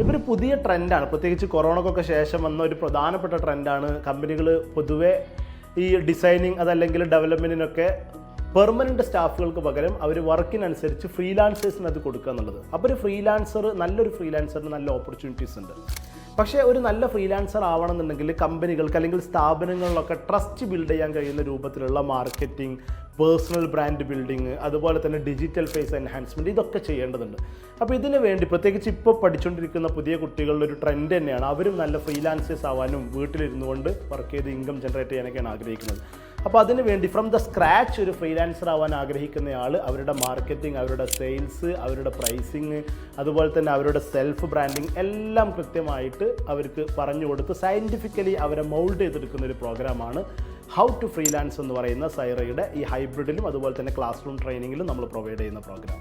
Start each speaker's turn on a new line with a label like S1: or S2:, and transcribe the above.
S1: ഇപ്പോൾ ഒരു പുതിയ ട്രെൻഡാണ്, പ്രത്യേകിച്ച് കൊറോണക്കൊക്കെ ശേഷം വന്ന ഒരു പ്രധാനപ്പെട്ട ട്രെൻഡാണ് കമ്പനികൾ പൊതുവെ ഈ ഡിസൈനിങ് അതല്ലെങ്കിൽ ഡെവലപ്മെൻറ്റിനൊക്കെ പെർമനൻറ്റ് സ്റ്റാഫുകൾക്ക് പകരം അവർ വർക്കിനനുസരിച്ച് ഫ്രീലാൻസേഴ്സിന് അത് കൊടുക്കുക എന്നുള്ളത്. അപ്പോൾ ഒരു നല്ലൊരു ഫ്രീലാൻസറിന് നല്ല ഓപ്പർച്യൂണിറ്റീസ് ഉണ്ട്. പക്ഷേ ഒരു നല്ല ഫ്രീലാൻസർ ആവണമെന്നുണ്ടെങ്കിൽ കമ്പനികൾക്ക് അല്ലെങ്കിൽ സ്ഥാപനങ്ങളിലൊക്കെ ട്രസ്റ്റ് ബിൽഡ് ചെയ്യാൻ കഴിയുന്ന രൂപത്തിലുള്ള മാർക്കറ്റിംഗ്, പേഴ്സണൽ ബ്രാൻഡ് ബിൽഡിങ്, അതുപോലെ തന്നെ ഡിജിറ്റൽ ഫേസ് എൻഹാൻസ്മെൻറ്റ് ഇതൊക്കെ ചെയ്യേണ്ടതുണ്ട്. അപ്പോൾ ഇതിനു വേണ്ടി പ്രത്യേകിച്ച് ഇപ്പോൾ പഠിച്ചുകൊണ്ടിരിക്കുന്ന പുതിയ കുട്ടികളുടെ ഒരു ട്രെൻഡ് തന്നെയാണ് അവരും നല്ല ഫ്രീലാൻസേഴ്സ് ആവാനും വീട്ടിലിരുന്നു കൊണ്ട് വർക്ക് ചെയ്ത് ഇൻകം ജനറേറ്റ് ചെയ്യാനൊക്കെയാണ് ആഗ്രഹിക്കുന്നത്. അപ്പോൾ അതിന് വേണ്ടി ഫ്രം ദ സ്ക്രാച്ച് ഒരു ഫ്രീലാൻസർ ആവാൻ ആഗ്രഹിക്കുന്നയാൾ അവരുടെ മാർക്കറ്റിംഗ്, അവരുടെ സെയിൽസ്, അവരുടെ പ്രൈസിങ്, അതുപോലെ തന്നെ അവരുടെ സെൽഫ് ബ്രാൻഡിങ് എല്ലാം കൃത്യമായിട്ട് അവർക്ക് പറഞ്ഞു കൊടുത്ത് സയൻറ്റിഫിക്കലി അവരെ മൗൾഡ് ചെയ്തെടുക്കുന്ന ഒരു പ്രോഗ്രാമാണ് ഹൗ ടു ഫ്രീലാൻസ് എന്ന് പറയുന്ന സൈറയുടെ ഈ ഹൈബ്രിഡിലും അതുപോലെ തന്നെ ക്ലാസ് റൂം ട്രെയിനിങ്ങിലും നമ്മൾ പ്രൊവൈഡ് ചെയ്യുന്ന പ്രോഗ്രാം.